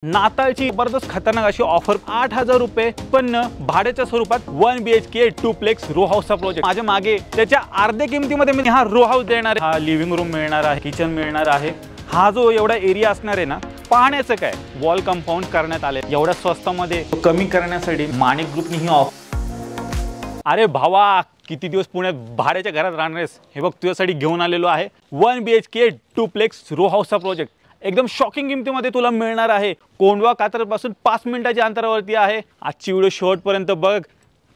नाताळची जबरदस्त खतरनाक अशी ऑफर 8,000 रुपये पण भाड्याच्या स्वरूपात 1 BHK डुप्लेक्स रो हाऊसचा प्रोजेक्ट माझ्या मागे त्याच्या अर्ध्या किमतीमध्ये मी हा रो हाऊस देणार आहे। हा लिव्हिंग रूम मिळणार आहे, किचन मिळणार आहे। हा जो एवढा एरिया असणार आहे ना, पाहण्याचं काय वॉल कंपाऊंड करण्यात आले एवढ्या स्वस्तामध्ये कमी करण्यासाठी माणिक ग्रुपने ही ऑफर। अरे भावा, किती दिवस पुण्यात भाड्याच्या घरात राहणार आहेस? हे बघ तुझ्यासाठी घेऊन आलेलो आहे 1 BHK डुप्लेक्स रो हाऊसचा प्रोजेक्ट। एकदम शॉकिंग किमतीमध्ये तुला मिळणार आहे। कोंढवा कात्रजपासून 5 मिनिटाच्या अंतरावरती आहे। आजची व्हिडिओ शेवटपर्यंत बघ,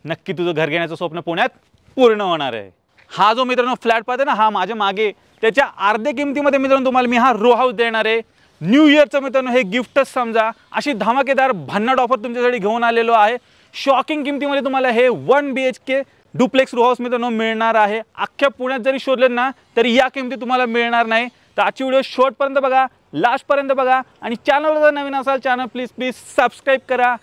नक्की तुझं घर घेण्याचं स्वप्न पुण्यात पूर्ण होणार आहे। हा जो मित्रांनो फ्लॅट पाहते ना, हा माझ्या मागे त्याच्या अर्ध्या किमतीमध्ये मित्रांनो तुम्हाला मी हा रो हाऊस देणार आहे। न्यू इयरचं मित्रांनो हे गिफ्टच समजा, अशी धमाकेदार भन्नाट ऑफर तुमच्यासाठी घेऊन आलेलो आहे। शॉकिंग किमतीमध्ये तुम्हाला हे 1 BHK डुप्लेक्स रो हाऊस मित्रांनो मिळणार आहे। अख्ख्या पुण्यात जरी शोधले ना तरी या किमतीत तुम्हाला मिळणार नाही। तर आजची व्हिडिओ शेवटपर्यंत बघा, लास्ट पर्यंत बघा आणि चॅनलवर जर नवीन असाल चॅनल प्लीज सबस्क्राइब करा।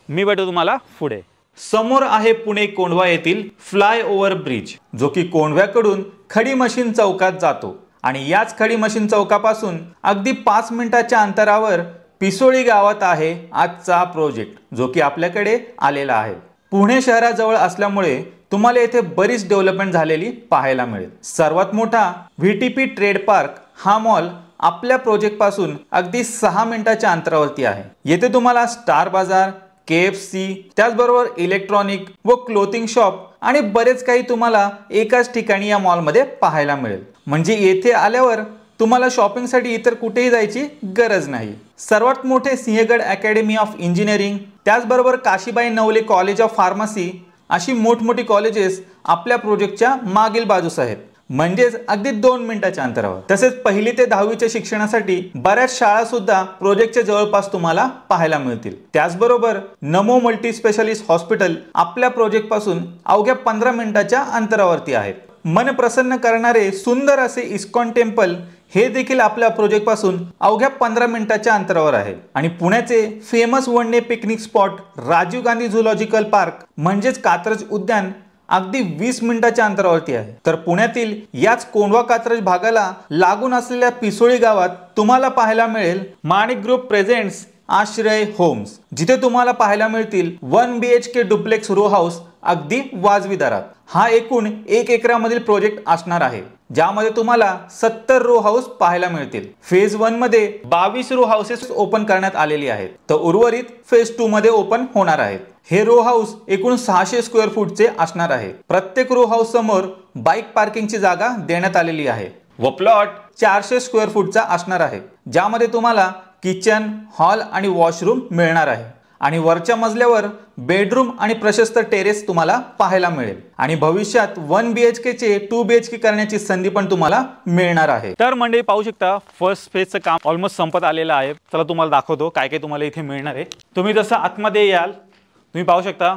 मी भेटू तुम्हाला पुढे। समोर आहे पुणे कोंढवा येथील फ्लायओव्हर ब्रिज, जो की कोंढव्याकडून खडी मशीन चौकात जातो आणि याच खडी मशीन चौकापासून अगदी 5 मिनिटाच्या अंतरावर पिसोळी गावात आहे आजचा प्रोजेक्ट, जो की आपल्याकडे आलेला आहे। पुणे शहराजवळ असल्यामुळे तुम्हाला येथे बरीच डेव्हलपमेंट झालेली पाहायला मिळेल। सर्वात मोठा VTP ट्रेड पार्क हा मॉल आपल्या प्रोजेक्ट पासून अगदी 6 मिनिटाच्या अंतरावरती आहे। येथे तुम्हाला स्टार बाजार, KFC, त्याचबरोबर इलेक्ट्रॉनिक व क्लोथिंग शॉप आणि बरेच काही तुम्हाला एकाच ठिकाणी या मॉलमध्ये पाहायला मिळेल। म्हणजे येथे आल्यावर तुम्हाला शॉपिंगसाठी इतर कुठेही जायची गरज नाही। सर्वात मोठे सिंहगड अकॅडमी ऑफ इंजिनिअरिंग, त्याचबरोबर Kashibai Navale college of pharmacy अशी मोठमोठी कॉलेजेस आपल्या प्रोजेक्टच्या मागील बाजूस आहेत, म्हणजेच अगदी 2 मिनिटाच्या अंतरावर। तसेच 1ली ते 10वीच्या शिक्षणासाठी बऱ्याच शाळा सुद्धा प्रोजेक्टच्या जवळपास तुम्हाला पाहायला मिळतील। त्याचबरोबर नमो मल्टी स्पेशालिस्ट हॉस्पिटल आपल्या प्रोजेक्ट पासून अवघ्या 15 मिनिटाच्या अंतरावरती आहेत। मन प्रसन्न करणारे सुंदर असे इस्कॉन टेम्पल हे देखील आपल्या प्रोजेक्ट पासून अवघ्या 15 मिनिटाच्या अंतरावर आहे। आणि पुण्याचे famous one day picnic spot Rajiv Gandhi zoological park म्हणजेच कात्रज उद्यान अगदी 20 मिनिटाच्या अंतरावरती आहे। तर पुण्यातील याच कोंढवा कात्रज भागाला लागून असलेल्या पिसोळी गावात तुम्हाला पाहायला मिळेल माणिक ग्रुप प्रेझेंट्स आश्रय होम्स, जिथे तुम्हाला पाहायला मिळतील 1 BHK डुप्लेक्स रो हाऊस अगदी वाजवी दरात। हा एकूण 1 एकरामधील प्रोजेक्ट असणार आहे, ज्यामध्ये तुम्हाला 70 रो हाऊस पाहायला मिळतील। फेज 1 मध्ये 22 रो हाऊसेस ओपन करण्यात आलेली आहेत, तर उर्वरित फेज 2 मध्ये ओपन होणार आहेत। हे रो हाऊस एकूण 600 स्क्वेअर फूटचे असणार आहे। प्रत्येक रो हाऊस समोर बाईक पार्किंगची जागा देण्यात आलेली आहे व प्लॉट 400 स्क्वेअर फूटचा असणार आहे, ज्यामध्ये तुम्हाला किचन, हॉल आणि वॉशरूम मिळणार आहे। आणि वरच्या मजल्यावर बेडरूम आणि प्रशस्त टेरेस तुम्हाला पाहायला मिळेल। आणि भविष्यात 1 BHK चे 2 BHK करण्याची संधी पण तुम्हाला मिळणार आहे। तर मंडळी पाहू शकता, फर्स्ट फेजचं काम ऑलमोस्ट संपत आलेलं आहे। चला तुम्हाला दाखवतो काय काय तुम्हाला इथे मिळणार आहे। तुम्ही जसं आतमध्ये याल, तुम्ही पाहू शकता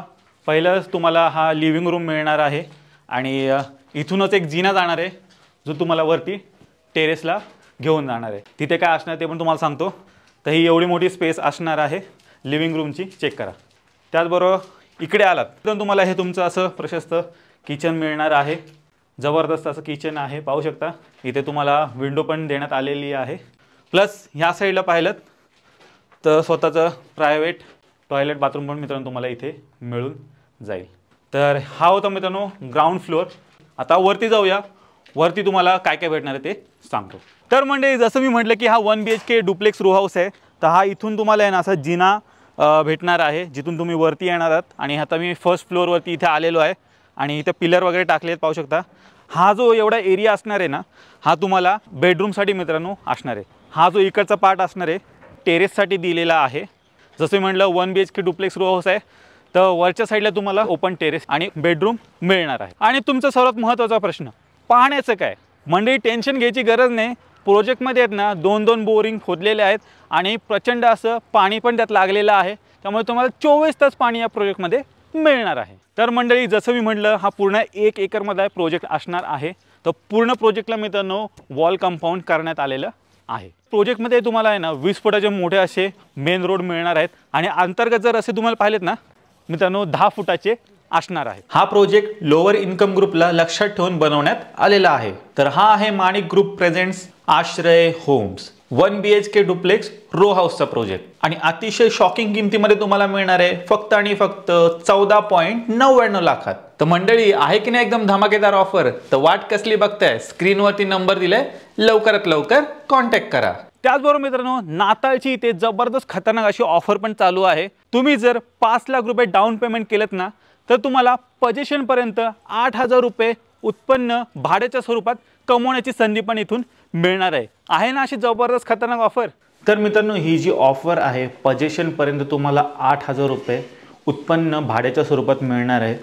पहिलं तुम्हाला हा लिव्हिंग रूम मिळणार आहे आणि इथूनच एक जिना जाणार आहे, जो तुम्हाला वरती टेरेसला घेऊन जाणार आहे। तिथे काय असणार ते पण तुम्हाला सांगतो। तर ही एवढी मोठी स्पेस असणार आहे लिव्हिंग रूमची, चेक करा। त्याचबरोबर इकडे आलात तर तुम्हाला हे तुमचं असं प्रशस्त किचन मिळणार आहे। जबरदस्त असं किचन आहे, पाहू शकता। इथे तुम्हाला विंडो पण देण्यात आलेली आहे। प्लस ह्या साईडला पाहिलं तर स्वतःचं प्रायव्हेट टॉयलेट बाथरूम पण मित्रांनो तुम्हाला इथे मिळून जाईल। तर हा होता मित्रांनो ग्राउंड फ्लोअर। आता वरती जाऊया, वरती तुम्हाला काय काय भेटणार आहे ते सांगतो। तर म्हणजे जसं मी म्हटलं की हा 1 BHK डुप्लेक्स रो हाऊस आहे, तर हा इथून तुम्हाला आहे ना असा जिना भेटणार आहे, जिथून तुम्ही वरती येणार आहात। आणि आता मी फर्स्ट फ्लोअरवरती इथे आलेलो आहे आणि इथे पिलर वगैरे टाकले आहेत, पाहू शकता। हा जो एवढा एरिया असणार आहे ना, हा तुम्हाला बेडरूमसाठी मित्रांनो असणार आहे। हा जो इकडचा पार्ट असणार आहे टेरेससाठी दिलेला आहे। जसं म्हटलं 1 BHK डुप्लेक्स रो हाऊस आहे, तर वरच्या साईडला तुम्हाला ओपन टेरेस आणि बेडरूम मिळणार आहे। आणि तुमचा सर्वात महत्त्वाचा प्रश्न पाहण्याचं काय, मंडळी टेन्शन घ्यायची गरज नाही। प्रोजेक्टमध्ये आहेत ना 2 बोरिंग खोदलेले आहेत आणि प्रचंड असं पाणी पण त्यात लागलेलं आहे, त्यामुळे तुम्हाला 24 तास पाणी या प्रोजेक्टमध्ये मिळणार आहे। तर मंडळी जसं मी म्हटलं हा पूर्ण 1 एकरमध्ये प्रोजेक्ट असणार आहे। तर पूर्ण प्रोजेक्टला मित्रांनो वॉल कंपाऊंड करण्यात आलेलं आहे। प्रोजेक्टमध्ये तुम्हाला आहे ना 20 फुटाचे मोठे असे मेन रोड मिळणार आहेत आणि अंतर्गत जर असे तुम्हाला पाहिलेत ना मित्रांनो 10 फुटाचे असणार आहे। हा प्रोजेक्ट लोअर इन्कम ग्रुपला लक्षात ठेवून बनवण्यात आलेला आहे। तर हा आहे माणिक ग्रुप प्रेझेंट्स आश्रय होम्स। 1 BHK डुप्लेक्स रो हाऊसचा प्रोजेक्ट आणि अतिशय शॉकिंग किमतीमध्ये तुम्हाला मिळणार आहे फक्त आणि फक्त 14.99 लाखात। तर मंडळी, आहे की नाही एकदम धमाकेदार ऑफर? तर वाट कसली बघताय? स्क्रीनवरती नंबर दिलाय, लवकरात लवकर कॉन्टॅक्ट करा। त्याचबरोबर मित्रांनो, नाताळची इथे जबरदस्त खतरनाक अशी ऑफर पण चालू आहे। तुम्ही जर 5 लाख रुपये डाऊन पेमेंट केलेत ना, तर तुम्हाला पोझिशन पर्यंत 8,000 रुपये उत्पन्न भाड्याच्या स्वरूपात कमवण्याची संधी पण इथून मिळणार आहे ना अशी जबरदस्त खतरनाक ऑफर? तर मित्रांनो, ही जी ऑफर आहे पोझिशन पर्यंत तुम्हाला 8,000 रुपये उत्पन्न भाड्याच्या स्वरूपात मिळणार आहे,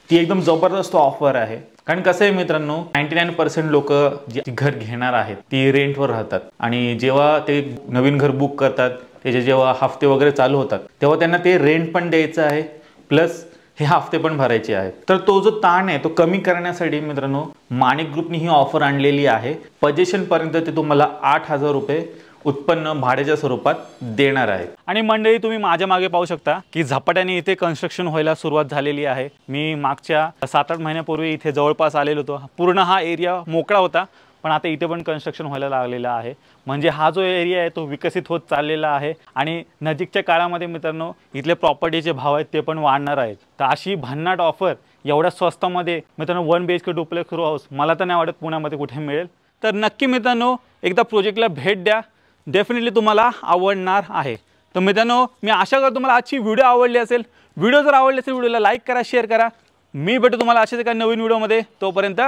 ती एकदम जबरदस्त ऑफर आहे। कारण कसं आहे मित्रांनो, 99% लोक जी घर घेणार आहेत ती रेंटवर राहतात आणि जेव्हा ते नवीन घर बुक करतात, त्याचे जेव्हा हफ्ते वगैरे चालू होतात, तेव्हा त्यांना ते रेंट पण द्यायचं आहे, प्लस हे हफ्ते पण भरायचे आहेत। तर तो जो ताण आहे तो कमी करण्यासाठी मित्रांनो, माणिक ग्रुपने ही ऑफर आणलेली आहे। पोझिशन पर्यंत ते तुम्हाला 8,000 रुपये उत्पन्न भाड्याच्या स्वरूपात देणार आहे। आणि मंडळी, तुम्ही माझ्या मागे पाहू शकता की झपाट्याने इथे कन्स्ट्रक्शन व्हायला सुरुवात झालेली आहे। मी मागच्या 7-8 महिन्यापूर्वी इथे जवळपास आलेलो होतो। पूर्ण हा एरिया मोकळा होता, पण आता इथे पण कन्स्ट्रक्शन व्हायला लागलेला आहे। म्हणजे हा जो एरिया आहे तो विकसित होत चाललेला आहे आणि नजीकच्या काळामध्ये मित्रांनो, इथले प्रॉपर्टीचे भाव आहेत ते पण वाढणार आहेत। तर अशी भन्नाट ऑफर एवढ्या स्वस्तामध्ये मित्रांनो, 1 BHK डुप्लेक्स रो हाऊस मला तर नाही वाटत पुण्यामध्ये कुठे मिळेल। तर नक्की मित्रांनो, एकदा प्रोजेक्टला भेट द्या, डेफिनेटली तुम्हाला आवडणार आहे। तर मित्रांनो, मी आशा करतो तुम्हाला आजची व्हिडिओ आवडली असेल। व्हिडिओ जर आवडली असेल, व्हिडिओला लाईक करा, शेअर करा। मी भेटू तुम्हाला अशाच एका नवीन व्हिडिओमध्ये। तोपर्यंत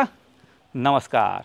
नमस्कार।